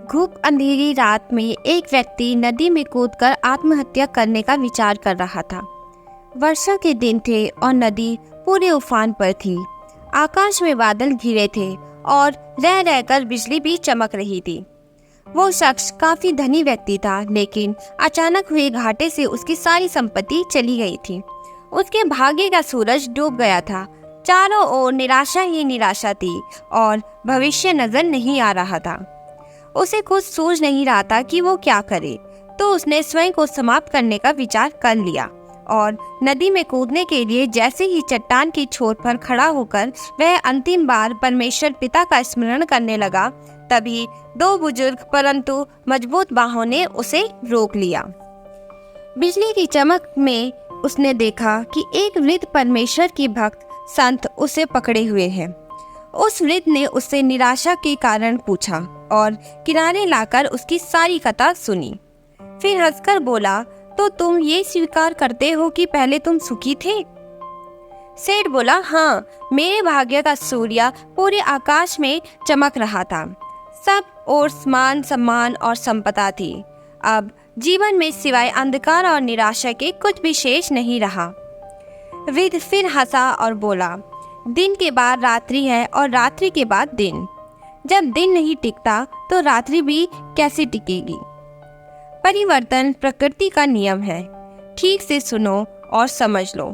घुप अंधेरी रात में एक व्यक्ति नदी में कूदकर आत्महत्या करने का विचार कर रहा था। वर्षा के दिन थे और नदी पूरे उफान पर थी। आकाश में बादल घिरे थे और रह रहकर बिजली भी चमक रही थी। वो शख्स काफी धनी व्यक्ति था, लेकिन अचानक हुए घाटे से उसकी सारी संपत्ति चली गई थी। उसके भाग्य का सूरज डूब गया था। चारों ओर निराशा ही निराशा थी और भविष्य नजर नहीं आ रहा था। उसे कुछ सूझ नहीं रहा था कि वो क्या करे, तो उसने स्वयं को समाप्त करने का विचार कर लिया और नदी में कूदने के लिए जैसे ही चट्टान की छोर पर खड़ा होकर वह अंतिम बार परमेश्वर पिता का स्मरण करने लगा, तभी दो बुजुर्ग परंतु मजबूत बाहों ने उसे रोक लिया। बिजली की चमक में उसने देखा कि एक वृद्ध परमेश्वर की भक्त संत उसे पकड़े हुए हैं। उस वृद्ध ने उससे निराशा के कारण पूछा और किनारे लाकर उसकी सारी कथा सुनी। फिर हंसकर बोला, तो तुम ये स्वीकार करते हो कि पहले तुम सुखी थे? सेठ बोला, हाँ, मेरे भाग्य का सूर्य पूरे आकाश में चमक रहा था। सब और मान सम्मान और संपदा थी। अब जीवन में सिवाय अंधकार और निराशा के कुछ भी शेष नहीं रहा। वृद्ध फिर हंसा और बोला, दिन के बाद रात्रि है और रात्रि के बाद दिन। जब दिन नहीं टिकता तो रात्रि भी कैसे टिकेगी? परिवर्तन प्रकृति का नियम है। ठीक से सुनो और समझ लो।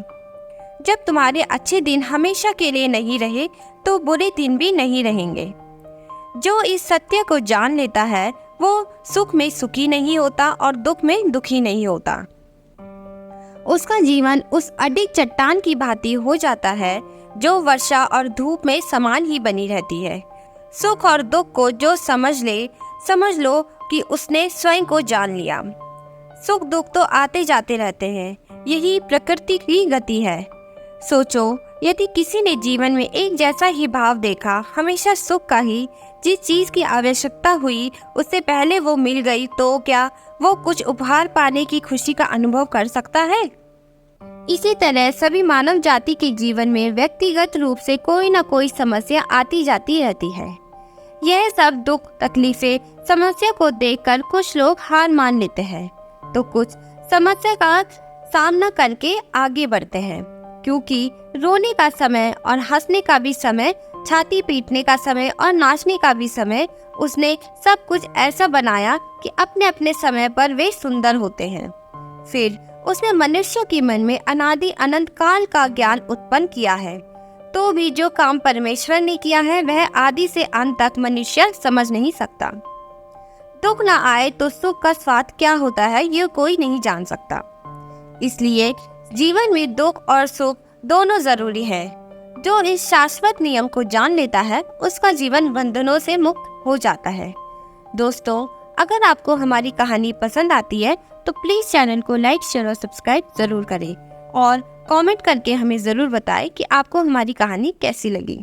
जब तुम्हारे अच्छे दिन हमेशा के लिए नहीं रहे तो बुरे दिन भी नहीं रहेंगे। जो इस सत्य को जान लेता है वो सुख में सुखी नहीं होता और दुख में दुखी नहीं होता। उसका जीवन उस अडिग चट्टान की भांति हो जाता है जो वर्षा और धूप में समान ही बनी रहती है। सुख और दुख को जो समझ लो कि उसने स्वयं को जान लिया। सुख दुख तो आते जाते रहते हैं, यही प्रकृति की गति है। सोचो, यदि किसी ने जीवन में एक जैसा ही भाव देखा, हमेशा सुख का ही, जिस चीज की आवश्यकता हुई उससे पहले वो मिल गई, तो क्या वो कुछ उपहार पाने की खुशी का अनुभव कर सकता है? इसी तरह सभी मानव जाति के जीवन में व्यक्तिगत रूप से कोई न कोई समस्या आती जाती रहती है। यह सब दुख तकलीफें समस्या को देखकर कुछ लोग हार मान लेते हैं, तो कुछ समस्या का सामना करके आगे बढ़ते हैं। क्योंकि रोने का समय और हंसने का भी समय, छाती पीटने का समय और नाचने का भी समय, उसने सब कुछ ऐसा बनाया कि अपने अपने समय पर वे सुंदर होते हैं। फिर उसने मनुष्य के मन में अनादि अनंत काल का ज्ञान उत्पन्न किया है, तो भी जो काम परमेश्वर ने किया है वह आदि से अंत तक मनुष्य समझ नहीं सकता। दुख न आए तो सुख का स्वाद क्या होता है ये कोई नहीं जान सकता। इसलिए जीवन में दुख और सुख दोनों जरूरी है। जो इस शाश्वत नियम को जान लेता है उसका जीवन बंधनों से मुक्त हो जाता है। दोस्तों, अगर आपको हमारी कहानी पसंद आती है तो प्लीज चैनल को लाइक, शेयर और सब्सक्राइब जरूर करें और कमेंट करके हमें जरूर बताएं कि आपको हमारी कहानी कैसी लगी।